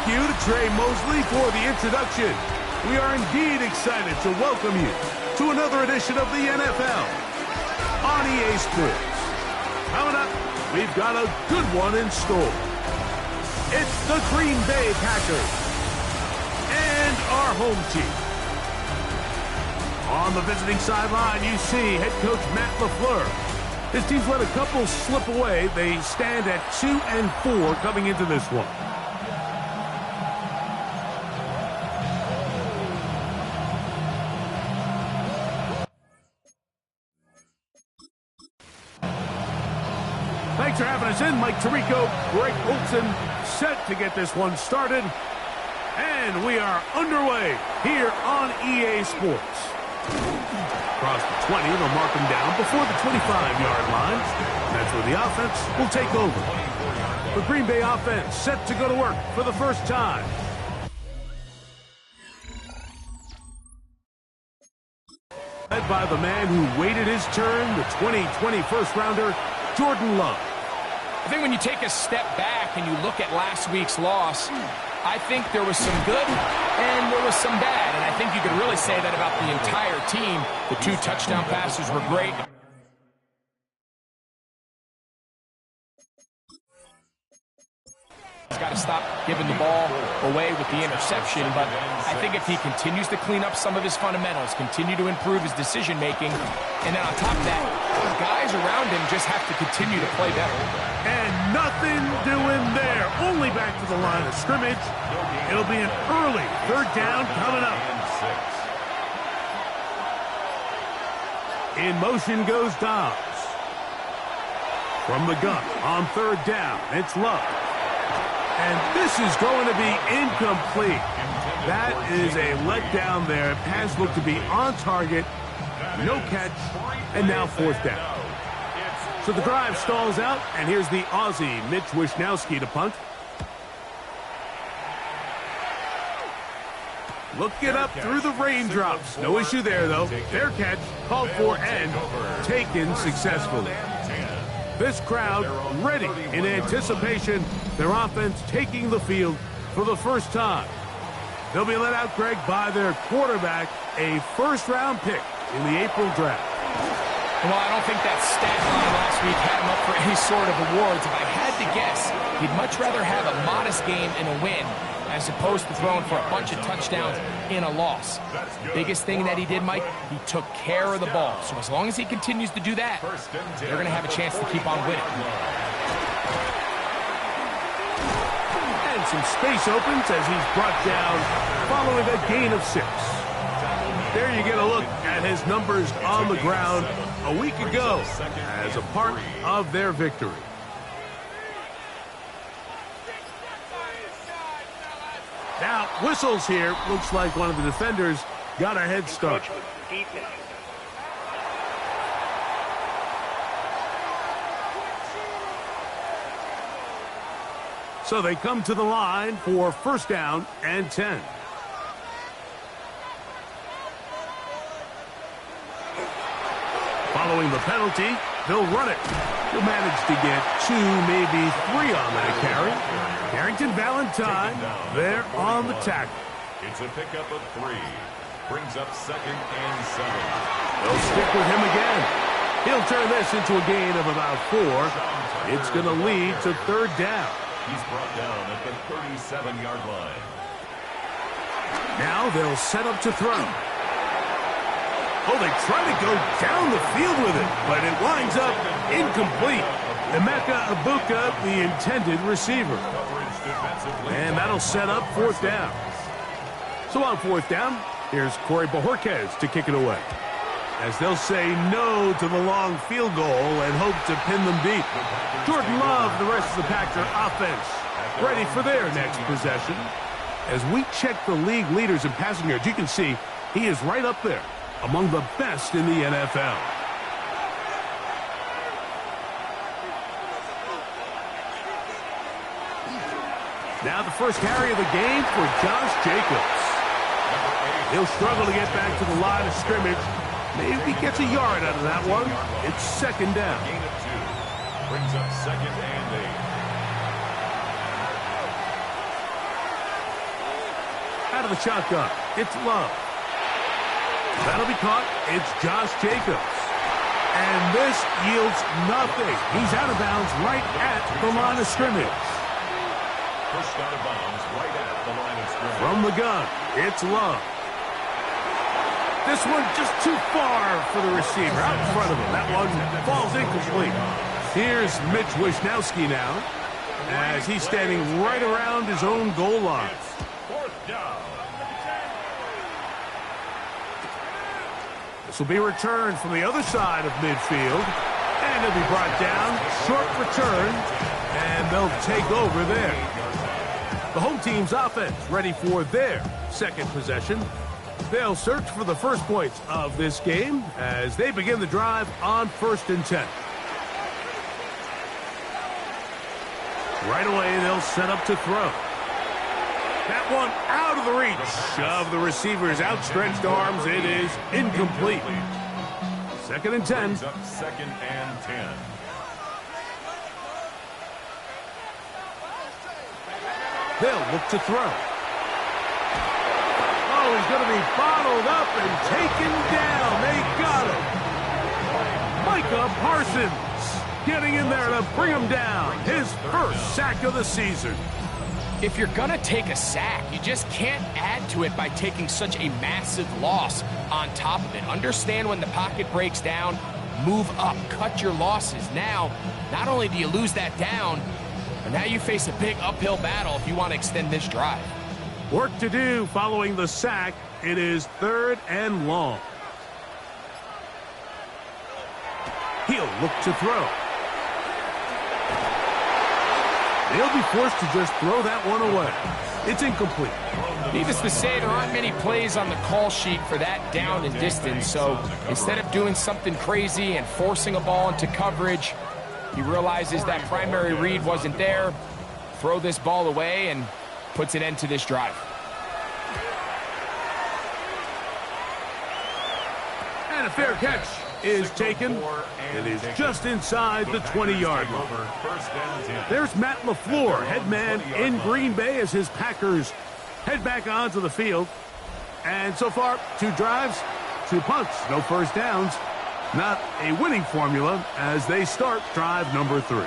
you to Trey Mosley for the introduction. We are indeed excited to welcome you to another edition of the NFL on EA Sports. Coming up, we've got a good one in store. It's the Green Bay Packers and our home team. On the visiting sideline, you see head coach Matt LaFleur. His team's let a couple slip away. They stand at 2-4 coming into this one. Thanks for having us in. Mike Tirico, Greg Olson, set to get this one started. And we are underway here on EA Sports. Across the 20, they'll mark them down before the 25-yard line. That's where the offense will take over. The Green Bay offense set to go to work for the first time. Led by the man who waited his turn, the 2020 first-rounder, Jordan Love. I think when you take a step back and you look at last week's loss, I think there was some good and there was some bad. And I think you could really say that about the entire team. The 2 touchdown passes were great. He's got to stop giving the ball away with the interception, but I think if he continues to clean up some of his fundamentals, continue to improve his decision-making, and then on top of that, guys around him just have to continue to play better. And nothing doing there. Only back to the line of scrimmage. It'll be an early 3rd down coming up. In motion goes Dobbs. From the gun on 3rd down, it's Love. And this is going to be incomplete. That is a letdown there. Pass looked to be on target. No catch. And now 4th down. So the drive stalls out. And here's the Aussie, Mitch Wishnowsky, to punt. Look it up through the raindrops. No issue there, though. Fair catch, called for, and taken successfully. This crowd ready in anticipation. Their offense taking the field for the first time. They'll be let out, Greg, by their quarterback, a first-round pick in the April draft. Well, I don't think that stat line last week had him up for any sort of awards. If I had to guess, he'd much rather have a modest game and a win as opposed to throwing for a bunch of touchdowns in a loss. Biggest thing that he did, Mike, he took care of the ball. So as long as he continues to do that, they're going to have a chance to keep on winning. And some space opens as he's brought down following a gain of 6. There you get a look at his numbers on the ground a week ago as a part of their victory. Now, whistles here. Looks like one of the defenders got a head start. So they come to the line for 1st down and 10. Following the penalty, they'll run it. He'll manage to get 2, maybe 3 on that carry. Carrington Valentine there on the tackle. It's a pickup of 3. Brings up 2nd and 7. They'll stick with him again. He'll turn this into a gain of about 4. It's going to lead to 3rd down. He's brought down at the 37-yard line. Now they'll set up to throw. Oh, they try to go down the field with it, but it winds up incomplete. Emeka Ibuka, the intended receiver. And that'll set up 4th down. So on 4th down, here's Corey Bojorquez to kick it away. As they'll say no to the long field goal and hope to pin them deep. Jordan Love, the rest of the Packer offense, ready for their next possession. As we check the league leaders in passing yards, you can see he is right up there among the best in the NFL. Now the first carry of the game for Josh Jacobs. He'll struggle to get back to the line of scrimmage. Maybe gets a yard out of that one. It's 2nd down. Gain of 2. Brings up 2nd and 8. out of the shotgun. It's Love. That'll be caught. It's Josh Jacobs. And this yields nothing. He's out of bounds right at the line of scrimmage. Pushed out of bounds right at the line of scrimmage. From the gun, it's Love. This one just too far for the receiver out in front of him. That one falls incomplete. Here's Mitch Wisnowski now as he's standing right around his own goal line. Fourth down. This will be returned from the other side of midfield. And it'll be brought down. Short return. And they'll take over there. The home team's offense ready for their second possession. They'll search for the first points of this game as they begin the drive on 1st and 10. Right away, they'll set up to throw. That one out of the reach of the receiver's outstretched arms. It is incomplete. 2nd and 10. Brings up 2nd and 10. They'll look to throw. Oh, he's going to be bottled up and taken down. They got him. Micah Parsons getting in there to bring him down. His first sack of the season. If you're going to take a sack, you just can't add to it by taking such a massive loss on top of it. Understand when the pocket breaks down, move up, cut your losses. Now, not only do you lose that down, but now you face a big uphill battle if you want to extend this drive. Work to do following the sack. It is 3rd and long. He'll look to throw. They'll be forced to just throw that one away. It's incomplete. Needless to say, there aren't many plays on the call sheet for that down and distance, so instead of doing something crazy and forcing a ball into coverage, he realizes that primary read wasn't there, throw this ball away, and puts an end to this drive. And a fair catch is taken. It is just inside the 20-yard line. There's Matt LaFleur, head man in Green Bay, as his Packers head back onto the field. And so far, 2 drives, 2 punts, no first downs. Not a winning formula as they start drive number 3.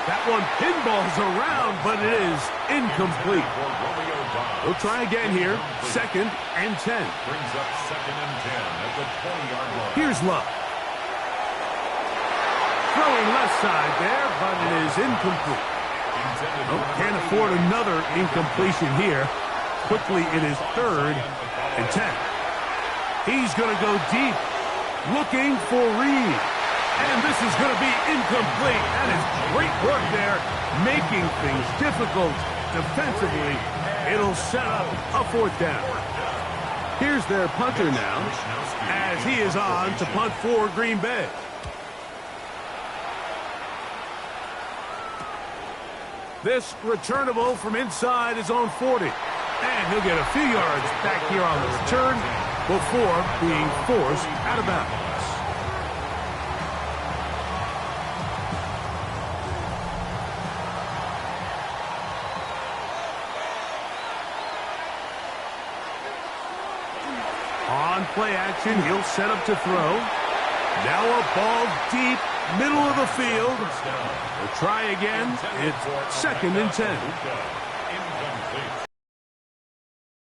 That one pinballs around, but it is incomplete. We'll try again here. 2nd and 10. Brings up 2nd and 10 at the 20-yard line. Here's Love. Throwing left side there, but it is incomplete. Oh, can't afford another incompletion here. Quickly, it is 3rd and 10. He's going to go deep, looking for Reed. And this is going to be incomplete. That is great work there, making things difficult defensively. It'll set up a 4th down. Here's their punter now, as he is on to punt for Green Bay. This returnable from inside his own 40. And he'll get a few yards back here on the return before being forced out of bounds. On play action, he'll set up to throw. Now a ball deep, middle of the field. We'll try again. It's 2nd and 10. Incomplete.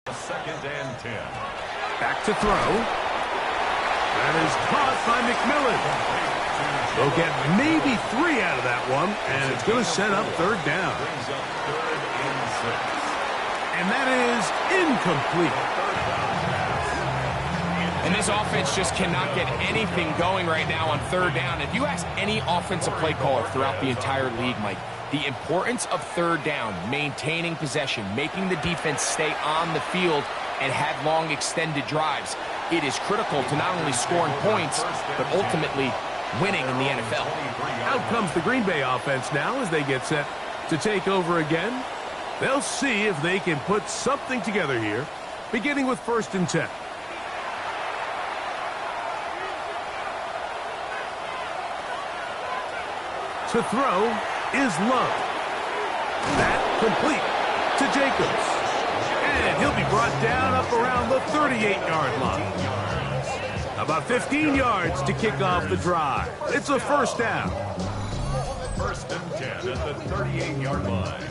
2nd and 10. Back to throw. That is caught by McMillan. They'll get maybe 3 out of that one, and it's going to set up 3rd down. Brings up 3rd and 6. And that is incomplete. And this offense just cannot get anything going right now on 3rd down. If you ask any offensive play caller throughout the entire league, Mike, the importance of 3rd down, maintaining possession, making the defense stay on the field and have long extended drives, it is critical to not only scoring points, but ultimately winning in the NFL. Out comes the Green Bay offense now as they get set to take over again. They'll see if they can put something together here, beginning with 1st and 10. To throw is Love. That complete. to Jacobs. And he'll be brought down up around the 38-yard line. About 15 yards to kick off the drive. It's a first down. First and 10 at the 38-yard line.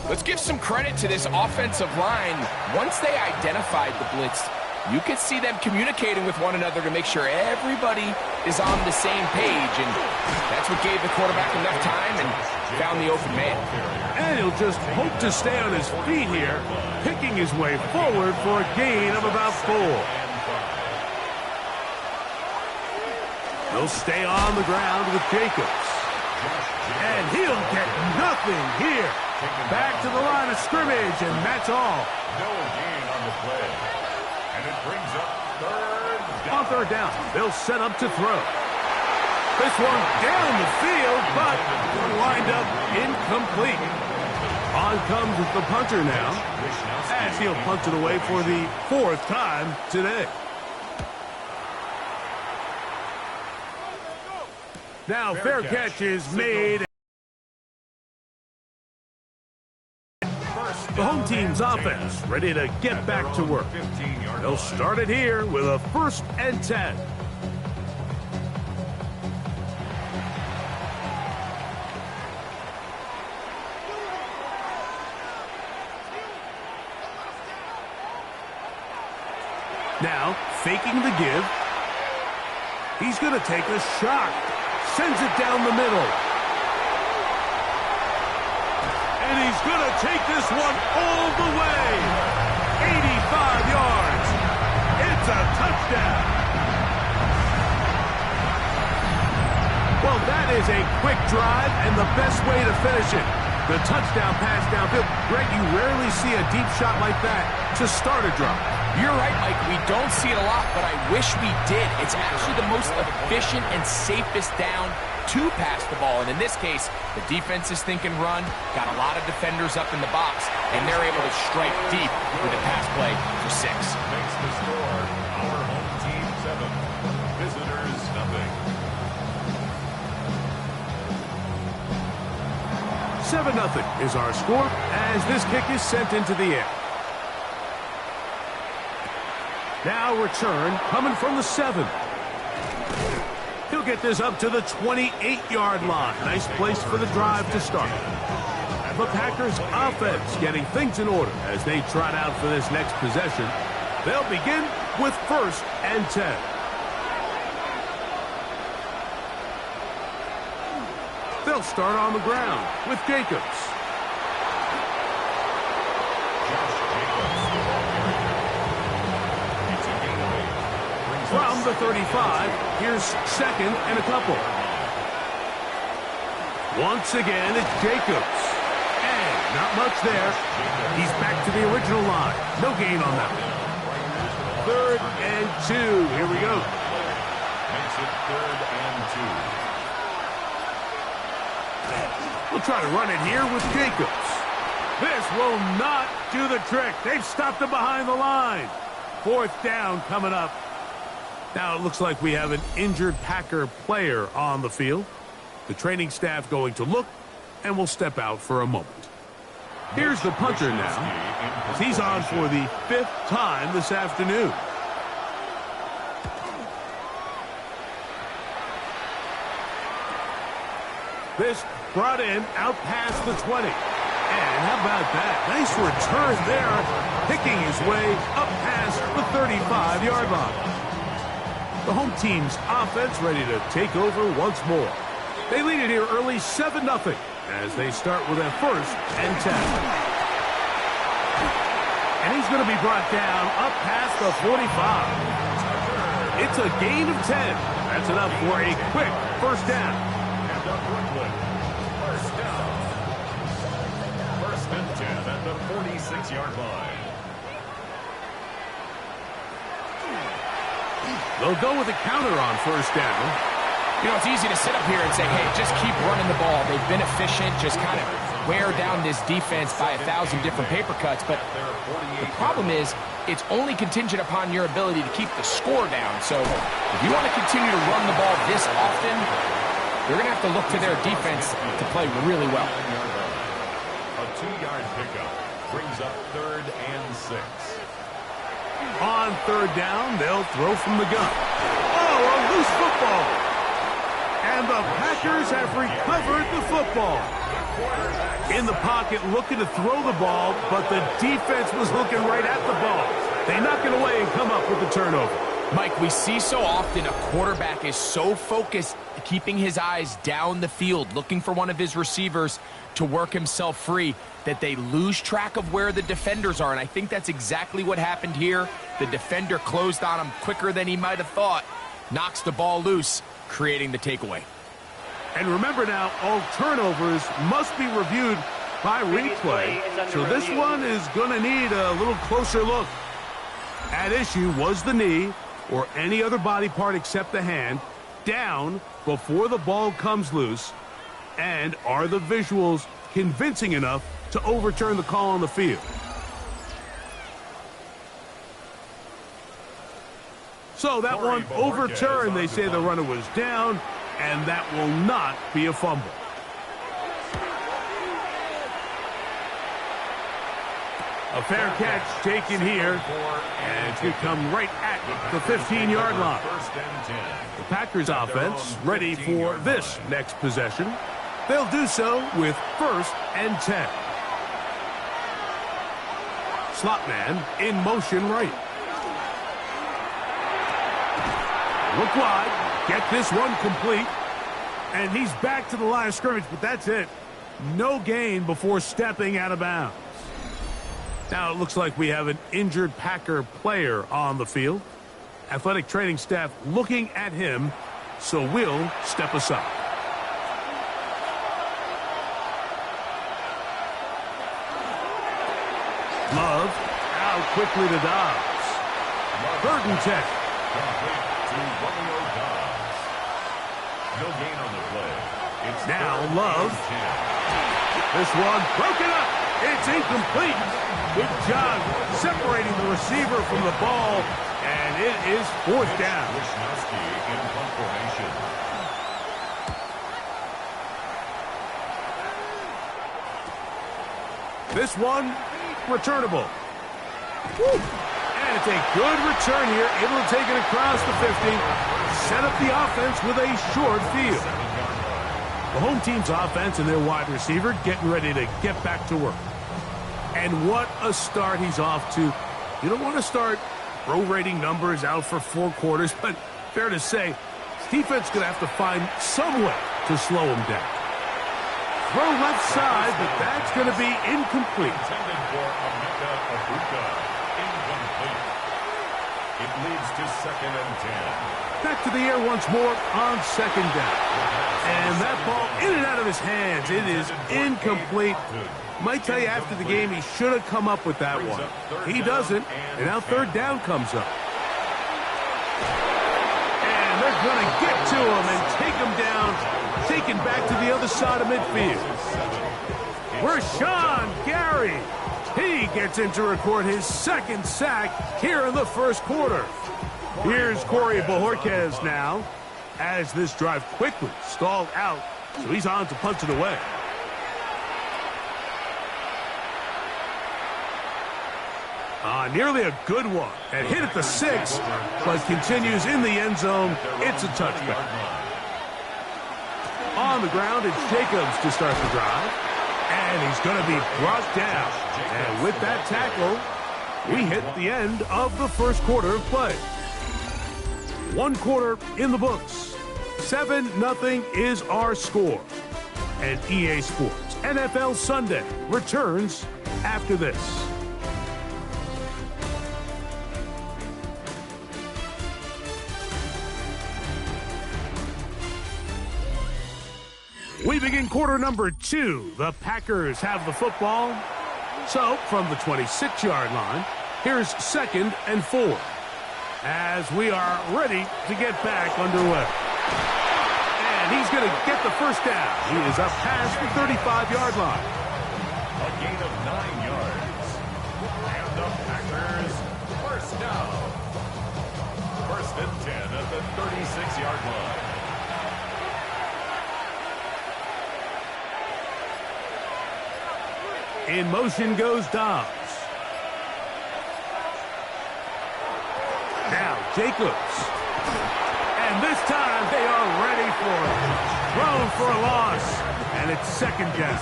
Let's give some credit to this offensive line. Once they identified the blitz, you could see them communicating with one another to make sure everybody is on the same page. And that's what gave the quarterback enough time and found the open man. And he'll just hope to stay on his feet here, picking his way forward for a gain of about 4. He'll stay on the ground with Jacobs. And he'll get nothing here. Back to the line of scrimmage, and that's all. No gain on the play. And it brings up third down. On third down, they'll set up to throw. This one down the field, but lined up incomplete. On comes the punter now, as he'll punt it away for the 4th time today. Now, fair catch is made. The home team's offense ready to get back to work. They'll start it here with a 1st and 10. Now, faking the give. He's going to take a shot. Sends it down the middle. And he's going to take this one all the way. 85 yards. It's a touchdown. Well, that is a quick drive and the best way to finish it. The touchdown pass downfield. Greg, you rarely see a deep shot like that to start a drive. You're right, Mike. We don't see it a lot, but I wish we did. It's actually the most efficient and safest down to pass the ball. And in this case, the defense is thinking run, got a lot of defenders up in the box, and they're able to strike deep with a pass play for 6. Makes the score our home team 7, visitors nothing. 7-0 is our score as this kick is sent into the air. Now return coming from the 7. He'll get this up to the 28-yard line. Nice place for the drive to start. The Packers offense getting things in order as they trot out for this next possession. They'll begin with 1st and 10. They'll start on the ground with Jacobs. From the 35, here's 2nd and a couple. Once again, it's Jacobs. And not much there. He's back to the original line. No gain on that one. 3rd and 2. Here we go. Makes it 3rd and 2. We'll try to run it here with Jacobs. This will not do the trick. They've stopped him behind the line. 4th down coming up. Now it looks like we have an injured Packer player on the field. The training staff going to look, and will step out for a moment. Here's the punter now, as he's on for the 5th time this afternoon. This brought in out past the 20. And how about that? Nice return there, picking his way up past the 35-yard line. The home team's offense ready to take over once more. They lead it here early 7-0 as they start with a 1st and 10. And he's going to be brought down up past the 45. It's a gain of 10. That's enough for a quick 1st down. And up Brooklyn. 1st down. 1st and 10 at the 46-yard line. They'll go with a counter on 1st down. You know, it's easy to sit up here and say, hey, just keep running the ball. They've been efficient, just kind of wear down this defense by 1,000 different paper cuts. But the problem is, it's only contingent upon your ability to keep the score down. So if you want to continue to run the ball this often, they're going to have to look to their defense to play really well. A 2-yard pickup brings up 3rd and 6. On 3rd down, they'll throw from the gun. Oh, a loose football. And the Packers have recovered the football. In the pocket, looking to throw the ball, but the defense was looking right at the ball. They knock it away and come up with the turnover. Mike, we see so often a quarterback is so focused, keeping his eyes down the field, looking for one of his receivers to work himself free, that they lose track of where the defenders are. And I think that's exactly what happened here. The defender closed on him quicker than he might have thought, knocks the ball loose, creating the takeaway. And remember now, all turnovers must be reviewed by replay. So this one is going to need a little closer look. At issue was the knee, or any other body part except the hand, down before the ball comes loose. And are the visuals convincing enough to overturn the call on the field? So that one overturned. They say the runner was down, and that will not be a fumble. A fair catch taken here, and it's going to come right at the 15-yard line. The Packers offense ready for this next possession. They'll do so with 1st and 10. Slot man in motion right. Look wide, get this one complete, and he's back to the line of scrimmage, but that's it. No gain before stepping out of bounds. Now it looks like we have an injured Packer player on the field. Athletic training staff looking at him, so we'll step aside. Love out quickly to Dobbs. 3rd and 10. No gain on the play. It's now Love. This one broken up. It's incomplete. Good job separating the receiver from the ball, and it is 4th down. In punt formation. This one returnable. Woo. And it's a good return here, able to take it across the 50, set up the offense with a short field. The home team's offense and their wide receiver getting ready to get back to work. And what a start he's off to. You don't want to start prorating numbers out for 4 quarters, but fair to say, his defense is going to have to find some way to slow him down. Throw left side, but that's going to be incomplete. Intended for incomplete. It leads to 2nd and 10. Back to the air once more on 2nd down. And that ball in and out of his hands. It is incomplete. Might tell you after the game he should have come up with that one. He doesn't, and now 3rd down comes up. And they're going to get to him and take him down, taken back to the other side of midfield. Rashawn Gary. He gets in to record his 2nd sack here in the 1st quarter. Here's Corey Bojorquez now, as this drive quickly stalled out, so he's on to punt it away. Nearly a good one, and hit at the 6, but continues in the end zone. It's a touchback. On the ground, it's Jacobs to start the drive, and he's going to be brought down. And with that tackle, we hit the end of the 1st quarter of play. 1 quarter in the books. 7-0 is our score. And EA Sports NFL Sunday returns after this. We begin quarter number 2. The Packers have the football. So, from the 26-yard line, here's 2nd and 4. As we are ready to get back underway. And he's going to get the 1st down. He is up past the 35-yard line. A gain of 9 yards. And the Packers, 1st down. 1st and 10 at the 36-yard line. In motion goes Dobbs. Now Jacobs. And this time they are ready for it. Thrown for a loss. And it's second down.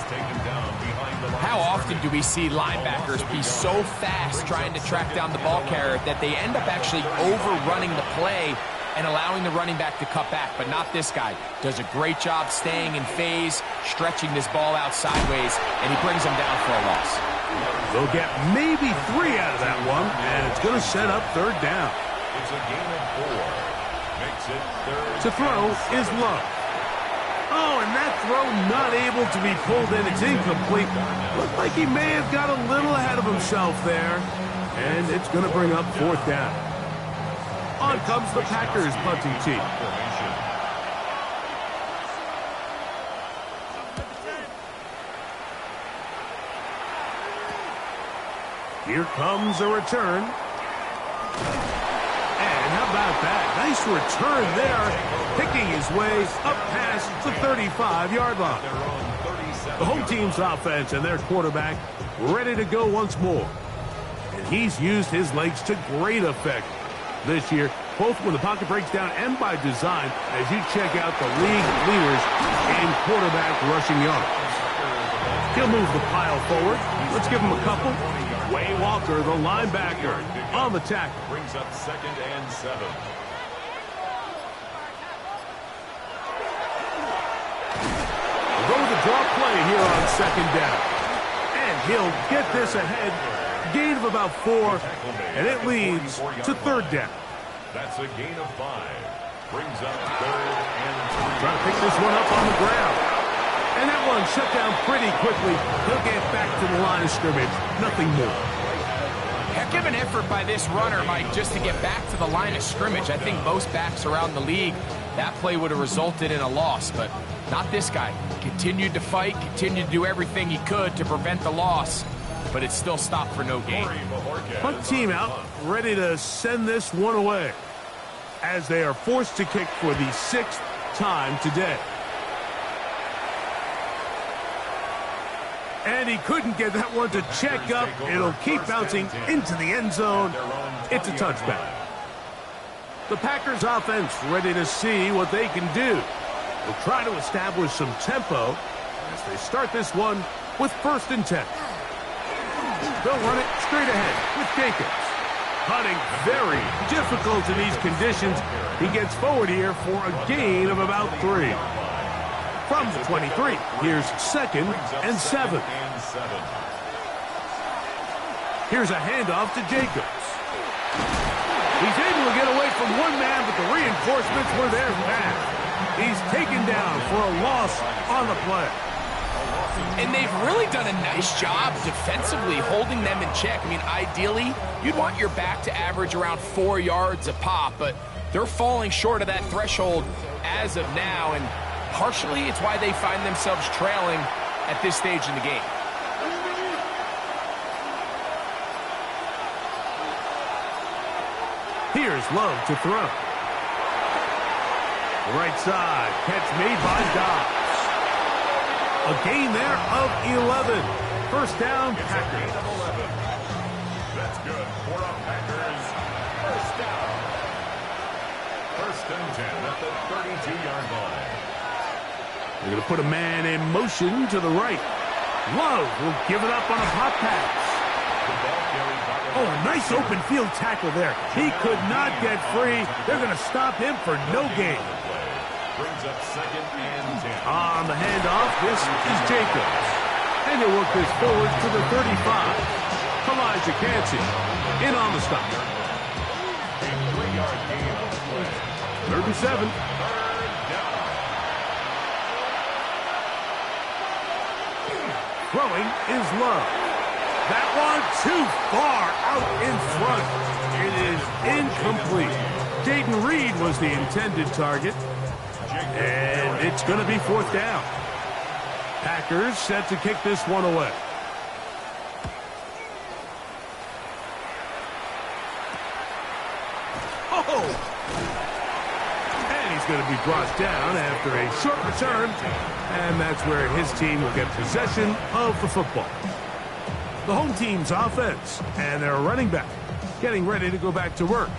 How often do we see linebackers be so fast trying to track down the ball carrier that they end up actually overrunning the play and allowing the running back to cut back? But not this guy. Does a great job staying in phase, stretching this ball out sideways, and he brings him down for a loss. They'll get maybe 3 out of that one, and it's going to set up third down. It's a gain of 4. Makes it third. To throw is Love. Oh, and that throw not able to be pulled in. It's incomplete. Looked like he may have got a little ahead of himself there. And it's going to bring up fourth down. On comes the Packers punting team. Here comes a return. And how about that? Nice return there. Picking his way up past the 35-yard line. The home team's offense and their quarterback ready to go once more. And he's used his legs to great effect this year, both when the pocket breaks down and by design, as you check out the league leaders in quarterback rushing yards. He'll move the pile forward. Let's give him a couple. Way Walker, the linebacker, on the tackle. Brings up 2nd and 7. Go with the draw play here on second down. And he'll get this ahead. Gain of about 4, and it leads to third down. That's a gain of 5. Brings up 3rd and 3. Trying to pick this one up on the ground. And that one shut down pretty quickly. He'll get back to the line of scrimmage. Nothing more. Heck of an effort by this runner, Mike, just to get back to the line of scrimmage. I think most backs around the league, that play would have resulted in a loss, but not this guy. Continued to fight, continued to do everything he could to prevent the loss, but it still stopped for no gain. Punt team out, ready to send this one away, as they are forced to kick for the 6th time today. And he couldn't get that one to check up. It'll keep bouncing into the end zone. It's a touchback. The Packers offense ready to see what they can do. They'll try to establish some tempo as they start this one with 1st and 10. They'll run it straight ahead with Jacobs. Hunting very difficult in these conditions. He gets forward here for a gain of about 3. From the 23, here's 2nd and 7. Here's a handoff to Jacobs. He's able to get away from one man, but the reinforcements were there fast. He's taken down for a loss on the play. And they've really done a nice job defensively holding them in check. I mean, ideally, you'd want your back to average around 4 yards a pop, but they're falling short of that threshold as of now, and partially it's why they find themselves trailing at this stage in the game. Here's Love to throw. Right side, catch made by Dobbs. A gain there of 11. First down, Packers. That's good for a Packers. First down. 1st and 10 at the 32-yard line. They're going to put a man in motion to the right. Love will give it up on a pop pass. Oh, a nice open field tackle there. He could not get free. They're going to stop him for no gain. Brings up 2nd and 10. On the handoff, this is Jacobs. And he'll work this forward to the 35. Elijah Cansey in on the stop. A 3-yard gain on the play. 3rd and 7. Throwing is Love. That one too far out in front. It is incomplete. Jaden Reed was the intended target. And it's going to be 4th down. Packers set to kick this one away. Oh! And he's going to be brought down after a short return. And that's where his team will get possession of the football. the home team's offense, and their running back getting ready to go back to work.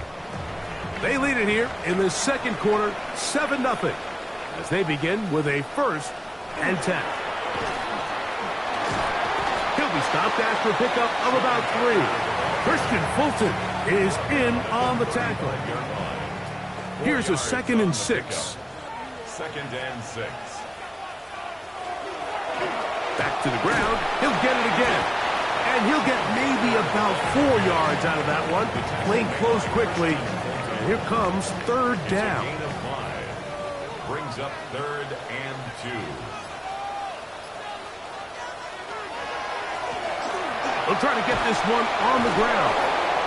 They lead it here in the second quarter, 7-0, as they begin with a 1st and 10. He'll be stopped after a pickup of about 3. Christian Fulton is in on the tackle. Here's a 2nd and 6. 2nd and 6. Back to the ground. He'll get it again. And he'll get maybe about 4 yards out of that one. Playing close quickly. And here comes 3rd down. Gain of 5. Brings up 3rd and 2. He'll try to get this one on the ground.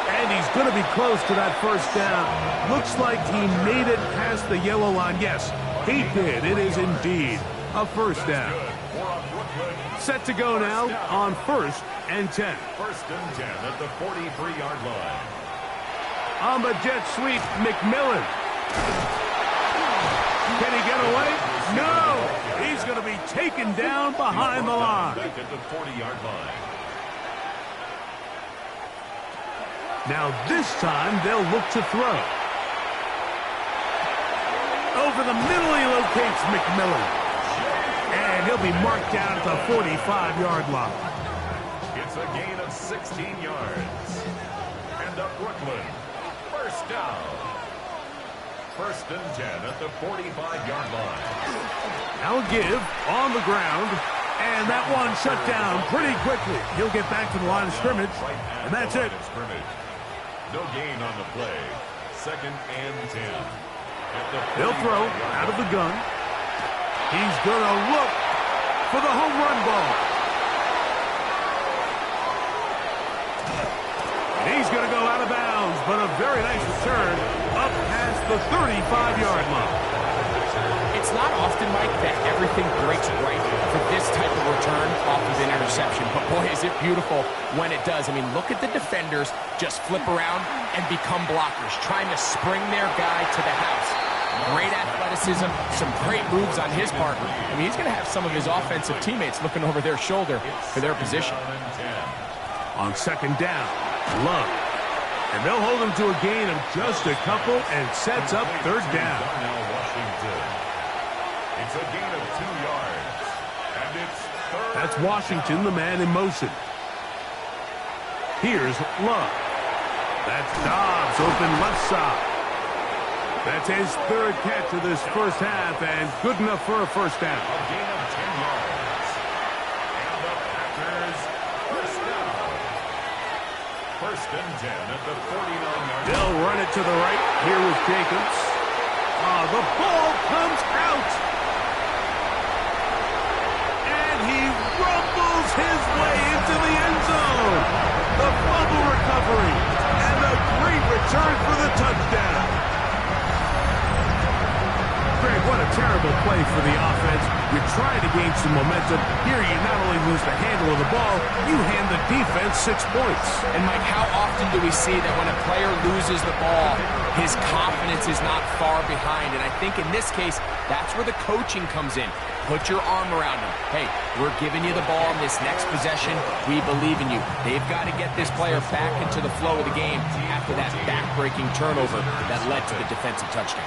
And he's going to be close to that 1st down. Looks like he made it past the yellow line. Yes, he did. It is indeed a 1st down. Set to go now on 1st and 10. 1st and 10 at the 43-yard line. On the jet sweep, McMillan. Can he get away? No! He's going to be taken down behind the line. Back at the 40-yard line. Now this time they'll look to throw. Over the middle he locates McMillan. And he'll be marked down at the 45-yard line. It's a gain of 16 yards. And up Brooklyn. 1st down. 1st and 10 at the 45-yard line. Now a give on the ground. And that one shut down pretty quickly. He'll get back to the line of scrimmage. And that's it. No gain on the play. 2nd and 10. They'll throw out of the gun. He's going to look for the home run ball. And he's going to go out of bounds, but a very nice return up past the 35-yard line. It's not often, Mike, that everything breaks right for this type of return off of an interception. But, boy, is it beautiful when it does. I mean, look at the defenders just flip around and become blockers, trying to spring their guy to the house. Great athleticism, some great moves on his part. I mean, he's going to have some of his offensive teammates looking over their shoulder for their position. On 2nd down, Love. And they'll hold him to a gain of just a couple and sets up 3rd down. It's a gain of 2 yards. And it's 3rd. That's Washington, the man in motion. Here's Love. That's Dobbs open left side. That's his 3rd catch of this 1st half, and good enough for a 1st down. A gain of 10 yards. And the Packers 1st down. 1st and 10 at the 49-yard line. They'll run it to the right here with Jacobs. The ball comes out. And he rumbles his way into the end zone. The fumble recovery and a great return for the touchdown. Greg, what a terrible play for the offense. You're trying to gain some momentum. Here you not only lose the handle of the ball, you hand the defense 6 points. And, Mike, how often do we see that when a player loses the ball, his confidence is not far behind? And I think in this case, that's where the coaching comes in. Put your arm around him. Hey, we're giving you the ball in this next possession. We believe in you. They've got to get this player back into the flow of the game after that back-breaking turnover that led to the defensive touchdown.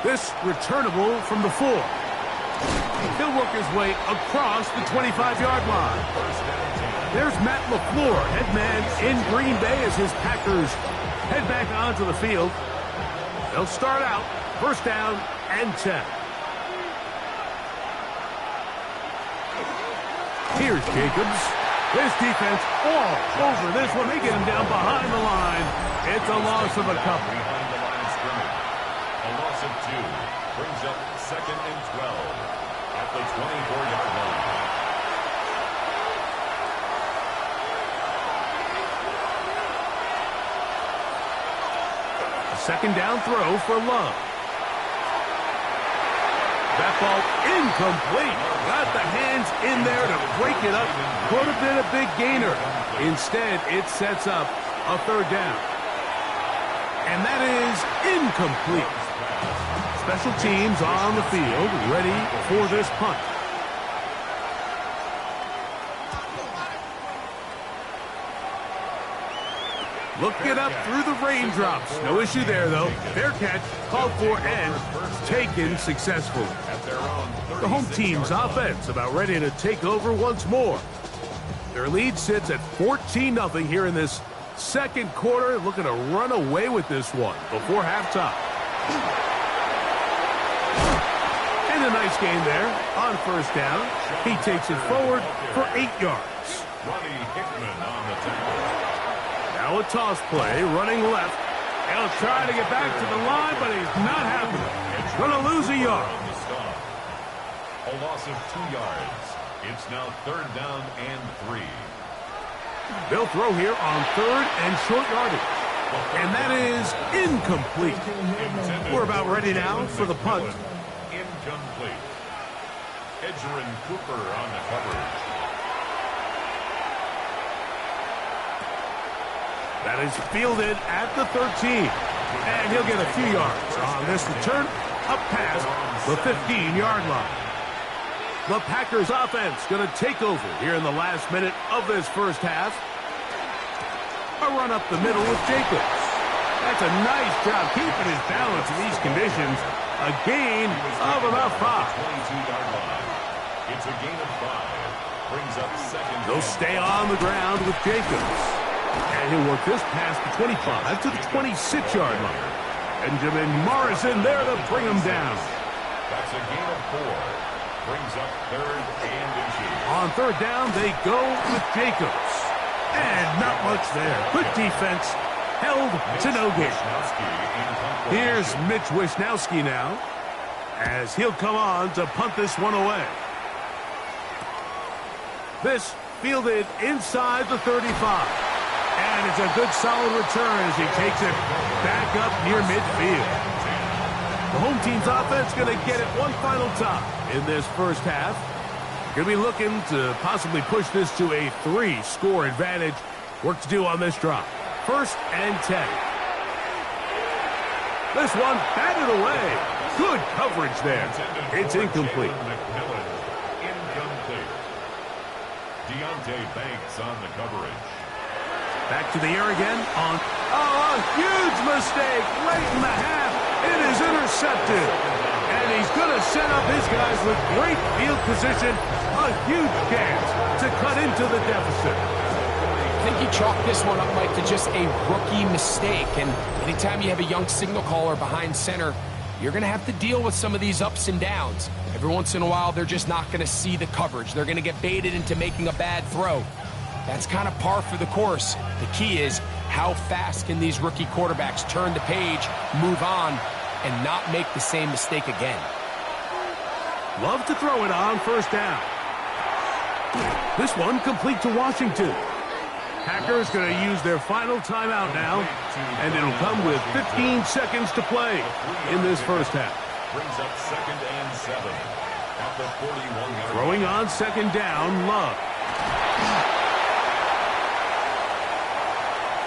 This returnable from the 4. He'll work his way across the 25-yard line. There's Matt LaFleur, head man in Green Bay as his Packers head back onto the field. They'll start out 1st down and 10. Here's Jacobs. His defense all over this one. They get him down behind the line. It's a loss of a couple. A loss of 2 brings up 2nd and 12 at the 24-yard line. A 2nd down throw for Love. That ball incomplete. Got the hands in there to break it up. Could have been a big gainer. Instead, it sets up a 3rd down. And that is incomplete. Special teams on the field, ready for this punt. Looking up through the raindrops. No issue there, though. Fair catch, called for, and taken successfully. The home team's offense about ready to take over once more. Their lead sits at 14-0 here in this second quarter, looking to run away with this one before halftime. And a nice game there on first down. He takes it forward for 8 yards. Now a toss play, running left. He'll try to get back to the line, but he's not happening. Going to lose a yard. A loss of 2 yards. It's now 3rd down and 3. They'll throw here on 3rd and short yardage. And that is incomplete. We're about ready now for the punt. Incomplete. Edgerrin Cooper on the coverage. That is fielded at the 13. And he'll get a few yards on this return up past the 15-yard line. The Packers offense going to take over here in the last minute of this first half. A run up the middle with Jacobs. That's a nice job keeping his balance in these conditions. A gain of about 5. 22-yard line. It's a gain of 5. Brings up 2nd. They'll stay on the ground with Jacobs. And he'll work this past the 25 to the 26-yard line. Benjamin Morrison there to bring him down. That's a gain of 4. Brings up 3rd and inches. On 3rd down, they go with Jacobs. And not much there. Good defense. Held to no gain. Here's Mitch Wishnowsky now, as he'll come on to punt this one away. This fielded inside the 35. And it's a good solid return as he takes it back up near midfield. The home team's offense going to get it one final time in this first half. Going to be looking to possibly push this to a 3-score advantage. Work to do on this drive. 1st and 10. This one batted away. Good coverage there. It's incomplete. Incomplete. Deontay Banks on the coverage. Back to the air again on a huge mistake late in the half. It is intercepted. And he's going to set up his guys with great field position. A huge chance to cut into the deficit. I think he chalked this one up, Mike, to just a rookie mistake. And anytime you have a young signal caller behind center, you're going to have to deal with some of these ups and downs. Every once in a while, they're just not going to see the coverage. They're going to get baited into making a bad throw. That's kind of par for the course. The key is how fast can these rookie quarterbacks turn the page, move on, and not make the same mistake again. Love to throw it on 1st down. This one complete to Washington. Packers going to use their final timeout now, and it'll come with 15 seconds to play in this first half. Brings up 2nd and 7 at the 41-yard. Throwing on 2nd down, Love.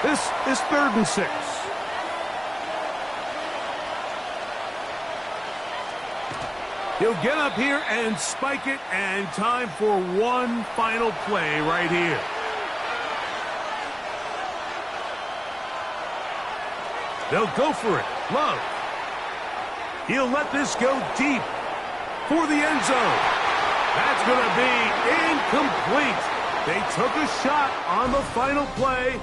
This is 3rd and 6. He'll get up here and spike it, and time for one final play right here. They'll go for it. Love. He'll let this go deep for the end zone. That's going to be incomplete. They took a shot on the final play.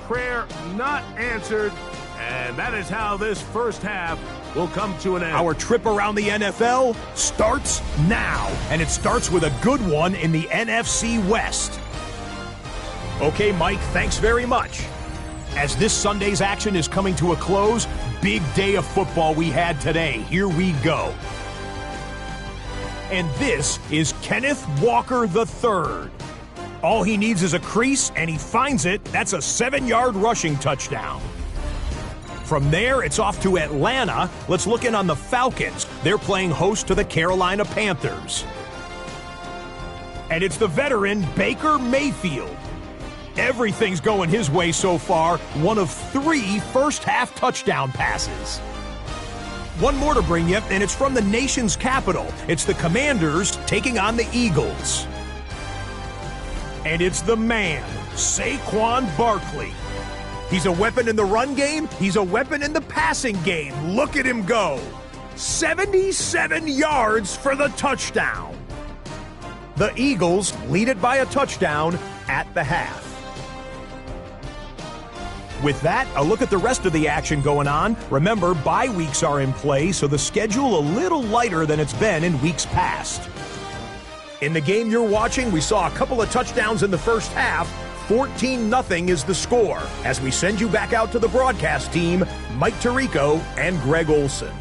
Prayer not answered. And that is how this first half will come to an end. Our trip around the NFL starts now. And it starts with a good one in the NFC West. Okay, Mike, thanks very much. As this Sunday's action is coming to a close, big day of football we had today. Here we go. And this is Kenneth Walker III. All he needs is a crease, and he finds it. That's a 7-yard rushing touchdown. From there, it's off to Atlanta. Let's look in on the Falcons. They're playing host to the Carolina Panthers. And it's the veteran Baker Mayfield. Everything's going his way so far. One of 3 first-half touchdown passes. One more to bring you, and it's from the nation's capital. It's the Commanders taking on the Eagles. And it's the man, Saquon Barkley. He's a weapon in the run game. He's a weapon in the passing game. Look at him go. 77 yards for the touchdown. The Eagles lead it by a touchdown at the half. With that, a look at the rest of the action going on. Remember, bye weeks are in play, so the schedule a little lighter than it's been in weeks past. In the game you're watching, we saw a couple of touchdowns in the first half. 14-0 is the score. As we send you back out to the broadcast team, Mike Tirico and Greg Olson.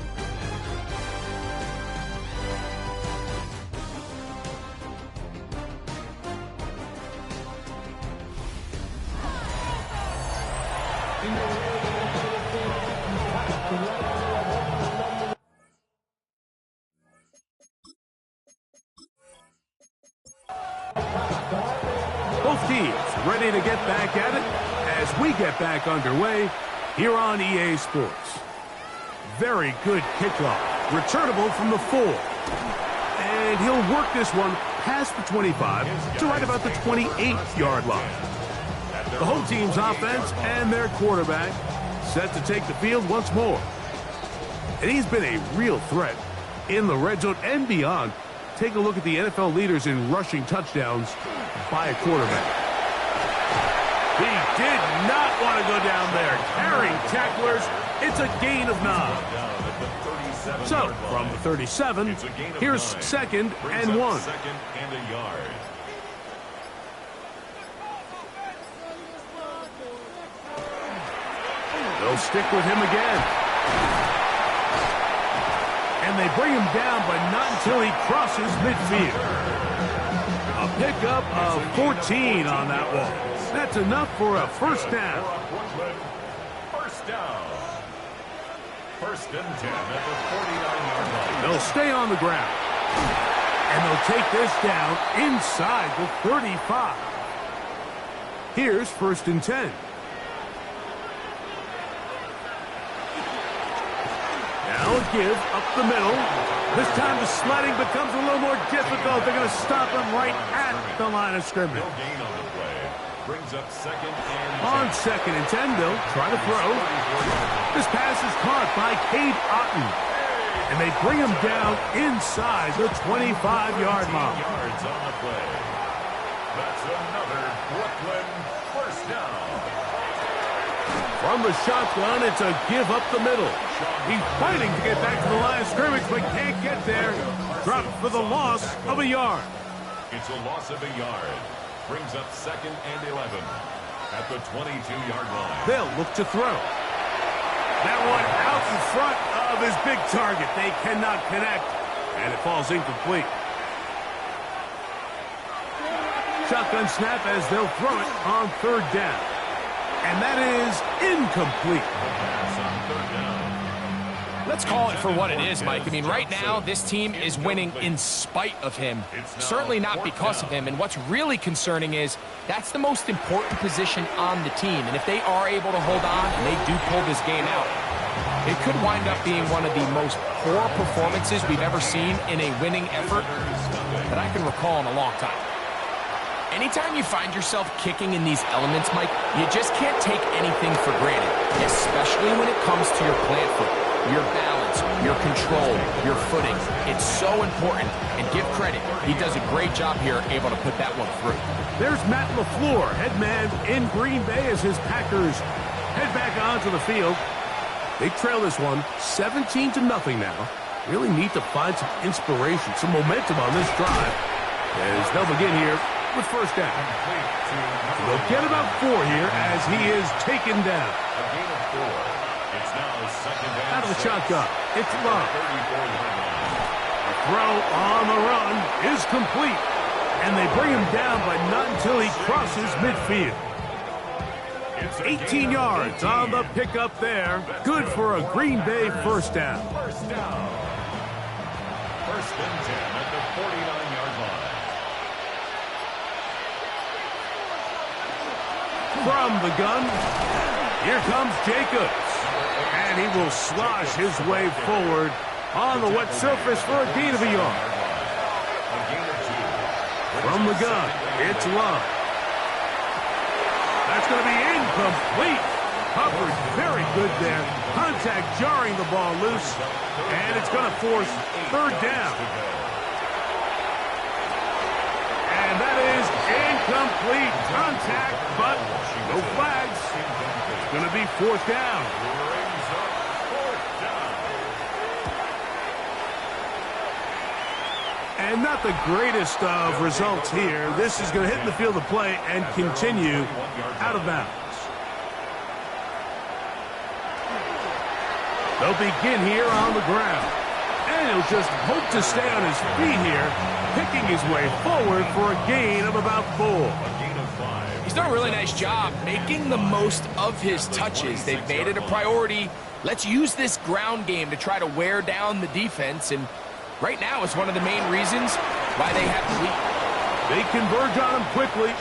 Both teams ready to get back at it as we get back underway here on EA Sports. Very good kickoff, returnable from the 4. And he'll work this one past the 25 to right about the 28-yard line. The home team's offense and their quarterback set to take the field once more. And he's been a real threat in the red zone and beyond. Take a look at the NFL leaders in rushing touchdowns by a quarterback. He did not want to go down there. Carrying tacklers, it's a gain of 9. So, from the 37, here's 2nd and 1. Second and a yard. They'll stick with him again. And they bring him down, but not until he crosses midfield. A pickup of 14 on that one. That's enough for a first down. First down. 1st and 10 at the 49-yard line. They'll stay on the ground. And they'll take this down inside the 35. Here's 1st and 10. Now a give up the middle. This time the sledding becomes a little more difficult. They're going to stop him right at the line of scrimmage. No gain on the play. Brings up 2nd and 10. On 2nd and 10, they'll try to throw. This pass is caught by Cade Otton. And they bring him down inside the 25-yard line. Yards on the play. That's another Brooklyn first down. From the shotgun, it's a give up the middle. He's fighting to get back to the line of scrimmage, but can't get there. Dropped for the loss of a yard. It's a loss of a yard. Brings up 2nd and 11 at the 22-yard line. They'll look to throw. That one out in front of his big target. They cannot connect, and it falls incomplete. Shotgun snap as they'll throw it on 3rd down. And that is incomplete. Let's call it for what it is, Mike. I mean, right now, this team is winning in spite of him. Certainly not because of him. And what's really concerning is that's the most important position on the team. And if they are able to hold on and they do pull this game out, it could wind up being one of the most poor performances we've ever seen in a winning effort that I can recall in a long time. Anytime you find yourself kicking in these elements, Mike, you just can't take anything for granted, especially when it comes to your plant foot, your balance, your control, your footing. It's so important, and give credit. He does a great job here, able to put that one through. There's Matt LaFleur, head man in Green Bay as his Packers head back onto the field. They trail this one 17-0 now. Really need to find some inspiration, some momentum on this drive as they'll begin here with first down. They'll get about 4 here as he is taken down. A gain of 4. It's now 2nd and Out of the 6. shotgun, it's Love. 34-yard line. The throw on the run is complete. And they bring him down, but not until he crosses midfield. 18 yards on the pickup there. Good for a Green Bay first down. First down. 1st and 10 at the 49-yard line. From the gun, here comes Jacobs. And he will slosh his way forward on the wet surface for a gain of a yard. A gain of 2. From the gun, it's Love. That's going to be incomplete. Coverage very good there. Contact jarring the ball loose. And it's going to force third down. And that is incomplete. Contact, but no flags. It's going to be fourth down. And not the greatest of results here. This is going to hit the field of play and continue out of bounds. They'll begin here on the ground. And he'll just hope to stay on his feet here, picking his way forward for a gain of about 4. He's done a really nice job making the most of his touches. They've made it a priority. Let's use this ground game to try to wear down the defense, and right now is one of the main reasons why they have the lead. They converge on him quickly.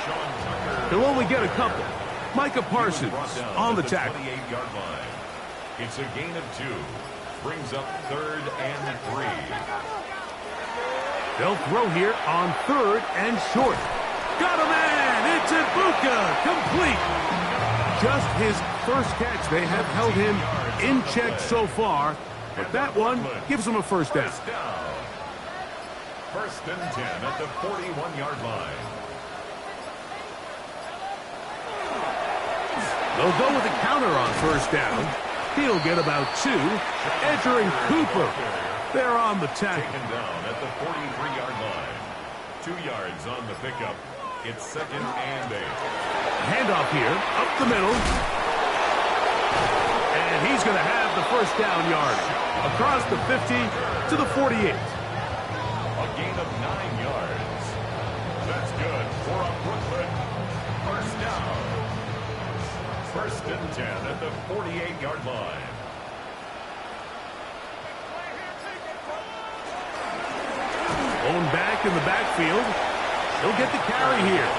He'll only get a couple. Micah Parsons on the tackle. It's a gain of 2. Brings up 3rd and 3. They'll throw here on 3rd and short. Got a man! It's Ibuka! Complete! Just his first catch. They have held him in check so far, but that one gives him a first down. 1st and 10 at the 41-yard line. They'll go with a counter on first down. He'll get about 2. Entering Cooper. They're on the tackle. Taken down at the 43-yard line. 2 yards on the pickup. It's 2nd and 8. Handoff here, up the middle. And he's going to have the first down yard. Across the 50 to the 48. A gain of 9 yards. That's good for a Brooklyn first down. 1st and 10 at the 48-yard line. Going back in the backfield. He'll get the carry here.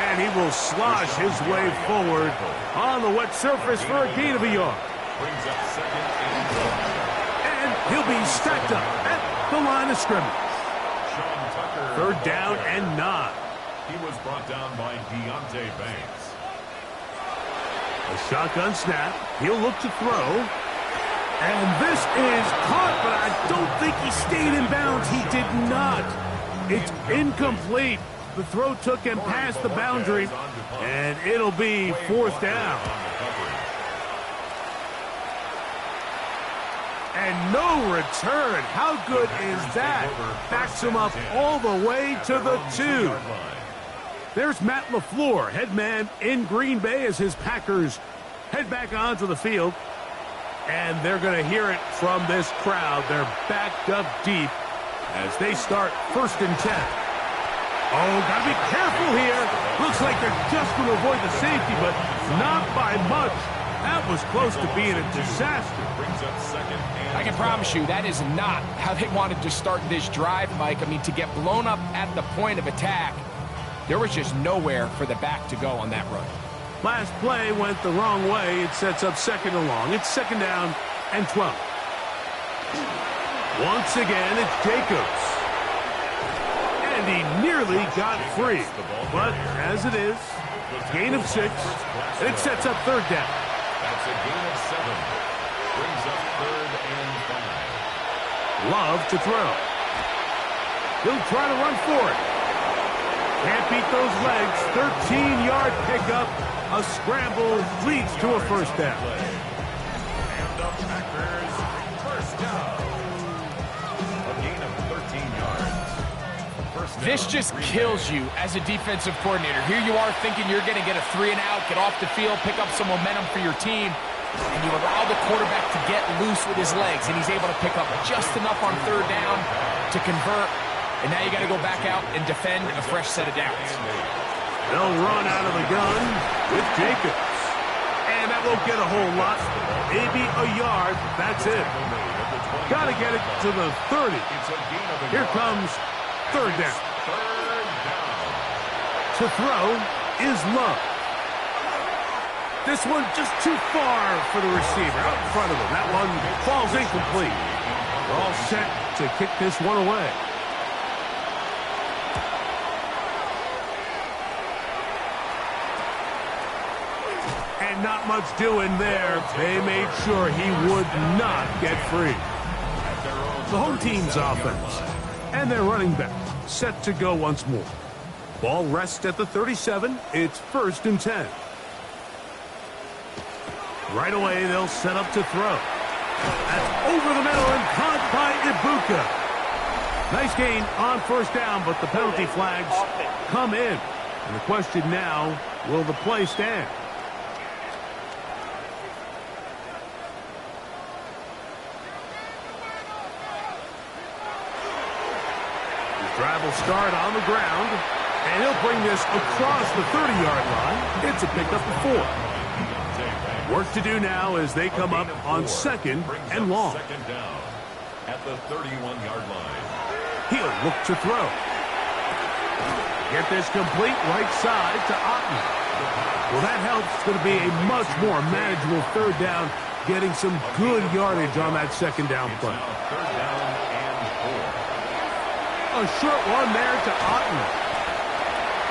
And he will slosh his way forward on the wet surface for a gain of a yard. Brings up 2nd and 1. And he'll be stacked up at the line of scrimmage. 3rd down and 9. He was brought down by Deontay Banks. A shotgun snap. He'll look to throw. And this is caught, but I don't think he stayed in bounds. He did not. It's incomplete. The throw took him past the boundary, and it'll be 4th down. And no return. How good is that? Backs him up all the way to the 2. There's Matt LaFleur, head man in Green Bay as his Packers head back onto the field. And they're going to hear it from this crowd. They're backed up deep as they start 1st and 10. Oh, got to be careful here. Looks like they're just going to avoid the safety, but not by much. That was close to being a disaster. I can promise you that is not how they wanted to start this drive, Mike. I mean, to get blown up at the point of attack, there was just nowhere for the back to go on that run. Last play went the wrong way. It sets up 2nd and long. It's 2nd down and 12. Once again, it's Jacobs. And he nearly got free. But as it is, gain of 6. And it sets up 3rd down. That's a gain of 7. Brings up 3rd and 5. Love to throw. He'll try to run for it. Can't beat those legs. 13-yard pickup. A scramble leads to a first down. And the Packers first down. A gain of 13 yards. This just kills you as a defensive coordinator. Here you are thinking you're going to get a 3 and out, get off the field, pick up some momentum for your team, and you allow the quarterback to get loose with his legs, and he's able to pick up just enough on 3rd down to convert. And now you got to go back out and defend a fresh set of downs. They'll run out of the gun with Jacobs. And that won't get a whole lot. Maybe a yard. That's it. Got to get it to the 30. Here comes 3rd down. To throw is Love. This one just too far for the receiver out in front of him. That one falls incomplete. We're all set to kick this one away. And not much doing there. They made sure he would not get free. The home team's offense and their running back set to go once more. Ball rests at the 37. It's 1st and 10. Right away, they'll set up to throw. That's over the middle and caught by Ibuka. Nice gain on 1st down, but the penalty flags come in. And the question now, will the play stand? His drive will start on the ground, and he'll bring this across the 30-yard line. It's a pickup of 4. Work to do now as they come up on 2nd and long. Second down at the 31-yard line. He'll look to throw. Get this complete right side to Otten. Well, that helps. It's going to be a much more manageable 3rd down, getting some good yardage on that 2nd down play. 3rd down and 4. A short one there to Otten.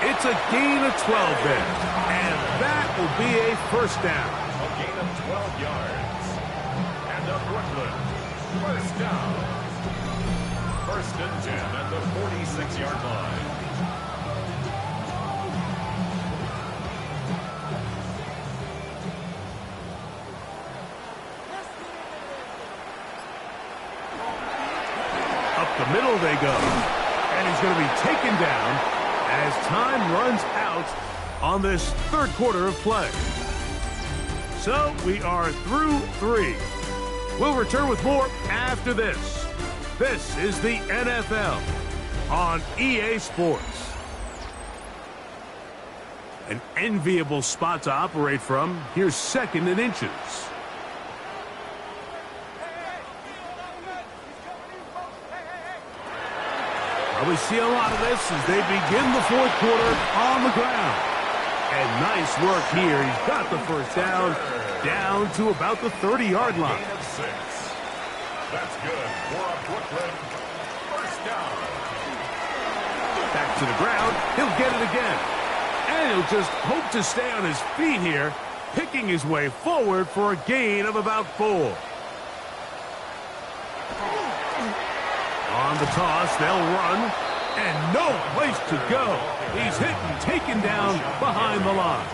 It's a gain of 12 there, and that will be a 1st down. A gain of 12 yards. And a Brooklyn 1st down. 1st and 10 at the 46-yard line. Up the middle they go. And he's going to be taken down as time runs out on this 3rd quarter of play. So we are through 3. We'll return with more after this. This is the NFL on EA Sports. An enviable spot to operate from. Here's 2nd and inches. We see a lot of this as they begin the 4th quarter on the ground. And nice work here. He's got the 1st down to about the 30-yard line. Gain of 6. That's good for a Brooklyn 1st down. Back to the ground. He'll get it again. And he'll just hope to stay on his feet here, picking his way forward for a gain of about 4. On the toss, they'll run, and no place to go. He's hit and taken down behind the line.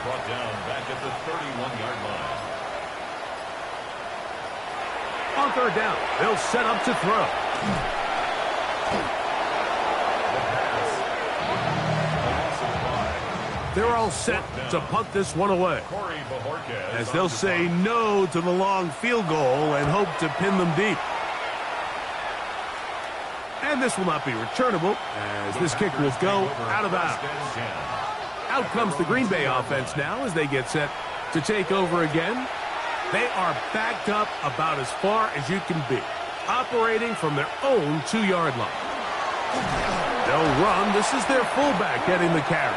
Brought down back at the 31-yard line. On 3rd down, they'll set up to throw. They're all set to punt this one away, as they'll say no to the long field goal and hope to pin them deep. And this will not be returnable, as this kick will go out of bounds. Out comes the Green Bay offense now as they get set to take over again. They are backed up about as far as you can be, operating from their own 2-yard line. They'll run. This is their fullback getting the carry.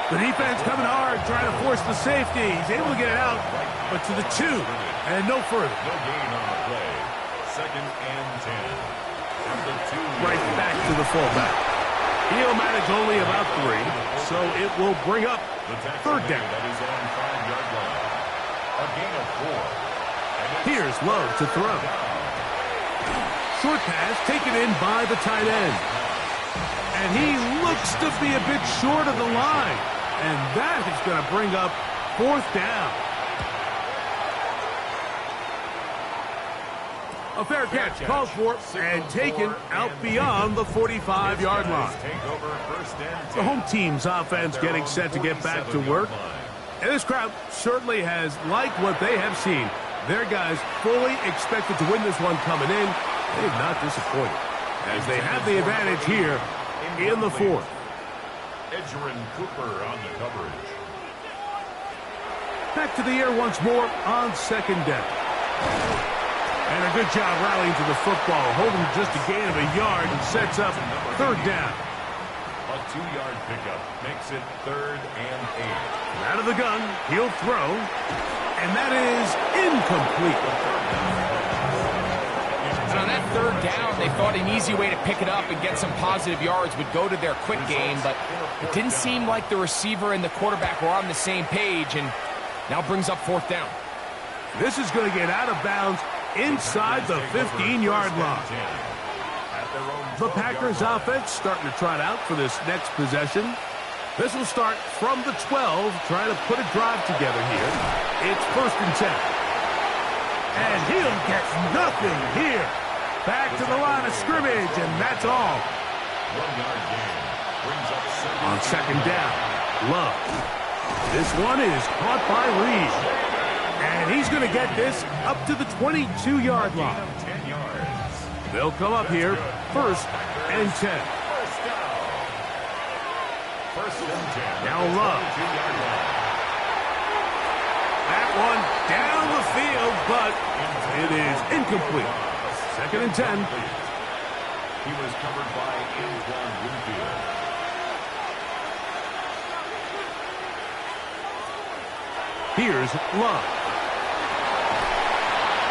The defense coming hard, trying to force the safety. He's able to get it out, but to the 2 and no further. No gain on the play. 2nd and 10. Right back to the fullback. He'll manage only about 3, so it will bring up 3rd down. That is on 5-yard line. A gain of 4. Here's Love to throw. Short pass taken in by the tight end. And he looks to be a bit short of the line. And that is going to bring up 4th down. A fair catch called for and taken out beyond the 45-yard line. The home team's offense getting set to get back to work. And this crowd certainly has liked what they have seen. Their guys fully expected to win this one coming in. They have not disappointed, as they have the advantage here in the 4th. Edgerrin Cooper on the coverage. Back to the air once more on 2nd down. And a good job rallying to the football, holding just a gain of a yard and sets up 3rd down. A 2-yard pickup makes it 3rd and 8. Out of the gun, he'll throw, and that is incomplete. So on that third down, they thought an easy way to pick it up and get some positive yards would go to their quick game, but it didn't seem like the receiver and the quarterback were on the same page, and now brings up fourth down. This is going to get out of bounds inside the 15-yard line. The Packers offense starting to trot out for this next possession. This will start from the 12, trying to put a drive together here. It's 1st and 10. And he'll get nothing here. Back to the line of scrimmage, and that's all. 1-yard gain brings up On 2nd down, Love. This one is caught by Reed. And he's going to get this up to the 22-yard line. 10 yards. They'll come up here, 1st and 10. First and 10. Now Love. 22-yard line. That one down the field, but it is incomplete. 2nd and 10. He was covered by Antoine Winfield. Here's Love.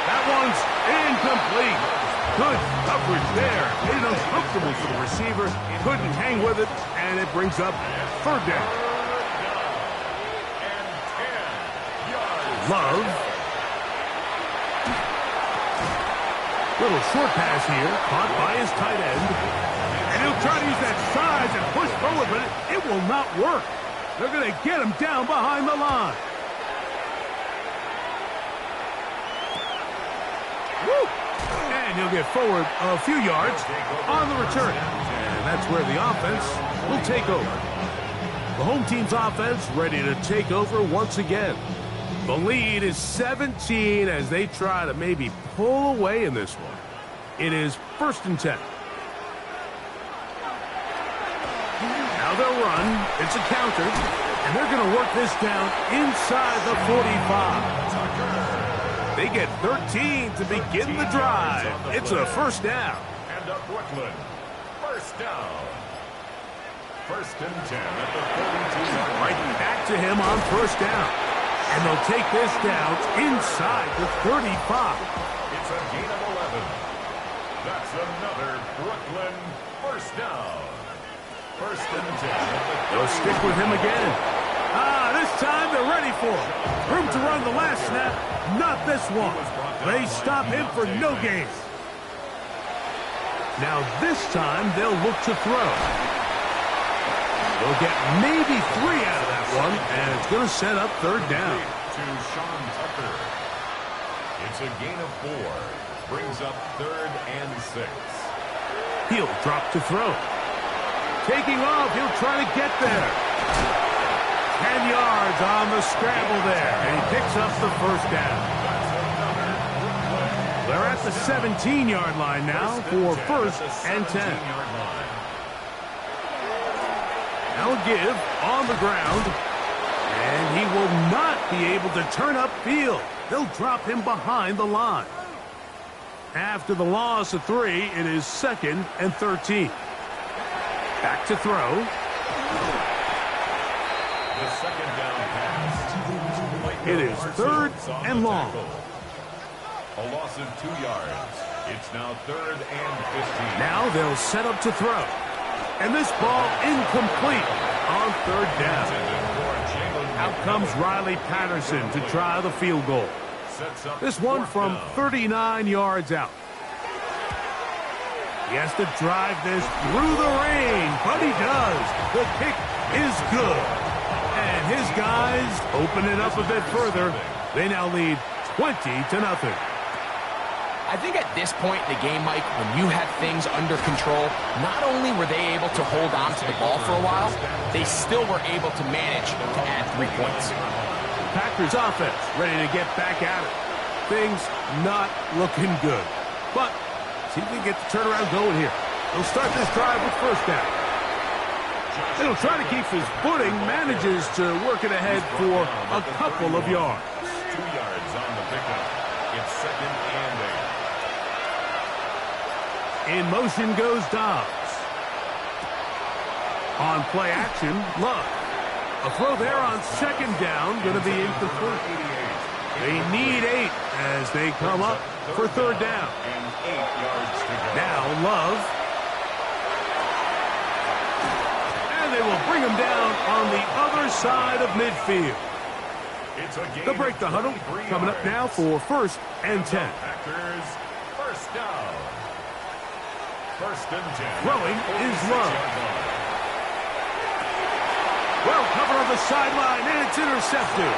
That one's incomplete. Good coverage there. Made it uncomfortable for the receiver. Couldn't hang with it, and it brings up 3rd down. Love. Little short pass here, caught by his tight end. And he'll try to use that size and push forward, but it will not work. They're going to get him down behind the line. Woo! And he'll get forward a few yards on the return. And that's where the offense will take over. The home team's offense ready to take over once again. The lead is 17 as they try to maybe pull away in this one. It is 1st and 10. Now they'll run. It's a counter. And they're going to work this down inside the 45. They get 13 to begin the drive. It's a 1st down. And up Brooklyn. 1st down. 1st and 10 at the 42-yard line. Right back to him on 1st down. And they'll take this down inside the 35. It's a gain of 11. That's another Brooklyn 1st down. 1st and 10 at the 30. They'll stick with him again. This time they're ready for it. Room to run the last snap. Not this one. They stop him for no gain. Now this time they'll look to throw. They'll get maybe 3 out of that one, and it's going to set up 3rd down. To Sean Tucker. It's a gain of 4. Brings up 3rd and 6. He'll drop to throw. Taking off, he'll try to get there. 10 yards on the scramble there, and he picks up the 1st down. They're at the 17-yard line now for 1st and 10. Now a give on the ground, and he will not be able to turn upfield. They'll drop him behind the line. After the loss of 3, it is 2nd and 13. Back to throw. The 2nd down pass. It is 3rd and long. A loss of 2 yards. It's now 3rd and 15. Now they'll set up to throw. And this ball incomplete on 3rd down. Out comes Riley Patterson to try the field goal. This one from 39 yards out. He has to drive this through the rain, but he does. The kick is good. And his guys open it up a bit further. They now lead 20-0. I think at this point in the game, Mike, when you have things under control, not only were they able to hold on to the ball for a while, they still were able to manage to add 3 points. Packers offense ready to get back at it. Things not looking good. But see if they get the turnaround going here. They'll start this drive with 1st down. He'll try to keep his footing, manages to work it ahead for a couple of yards. 2 yards on the pickup. It's 2nd and 8. In motion goes Dobbs. On play action, Love. A throw there on 2nd down, going to be incomplete. They need 8 as they come up for third down. And 8 yards to go. Now Love. And they will bring him down on the other side of midfield. It's a gain They'll break the huddle. Coming up now for 1st and 10. Packers, first down. 1st and 10. Throwing is Love. Well covered on the sideline, and it's intercepted.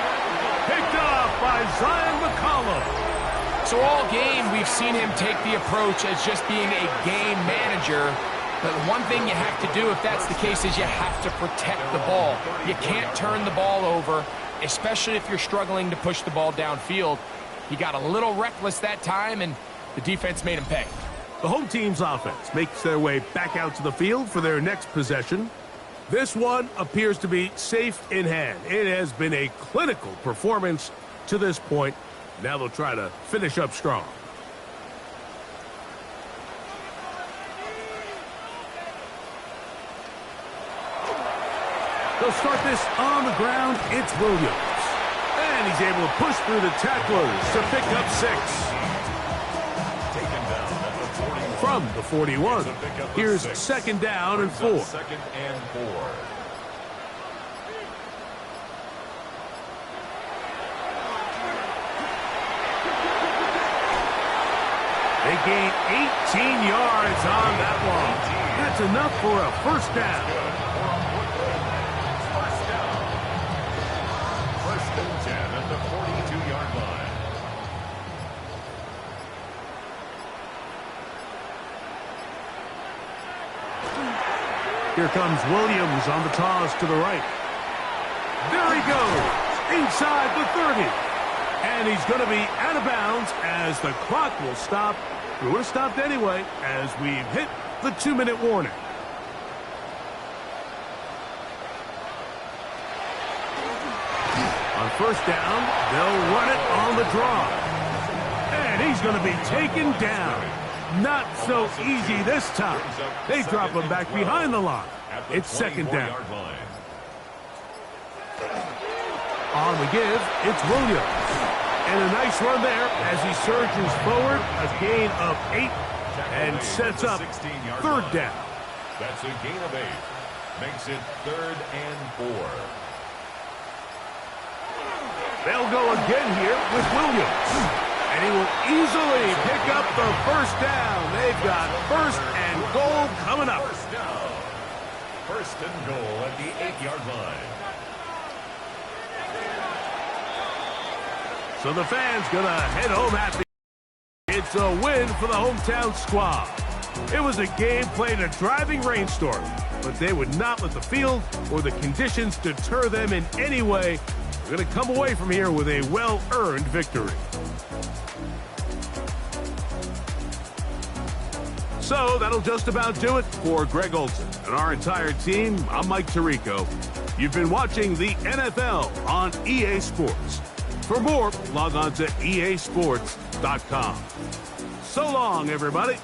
Picked up by Zion McCollum. So all game, we've seen him take the approach as just being a game manager. But one thing you have to do, if that's the case, is you have to protect the ball. You can't turn the ball over, especially if you're struggling to push the ball downfield. He got a little reckless that time, and the defense made him pay. The home team's offense makes their way back out to the field for their next possession. This one appears to be safe in hand. It has been a clinical performance to this point. Now they'll try to finish up strong. They'll start this on the ground. It's Williams. And he's able to push through the tacklers to pick up 6. From the 41. Here's 2nd down and 4. 2nd and 4. They gain 18 yards on that one. That's enough for a 1st down. 1st and 10 at the 42-yard line. Here comes Williams on the toss to the right. There he goes, inside the 30. And he's going to be out of bounds as the clock will stop. We would have stopped anyway as we've hit the 2-minute warning. On 1st down, they'll run it on the draw. And he's going to be taken down. Not so easy this time. They drop him back behind the line. It's 2nd down. On the give, it's Williams. And a nice run there as he surges forward. A gain of 8 and sets up 3rd down. That's a gain of 8. Makes it 3rd and 4. They'll go again here with Williams. And he will easily pick up the 1st down. They've got 1st and goal coming up. 1st down. 1st and goal at the 8-yard line. So the fans gonna head home happy. It's a win for the hometown squad. It was a game played in a driving rainstorm, but they would not let the field or the conditions deter them in any way. They're gonna come away from here with a well-earned victory. So that'll just about do it for Greg Olson and our entire team. I'm Mike Tirico. You've been watching the NFL on EA Sports. For more, log on to easports.com. So long, everybody.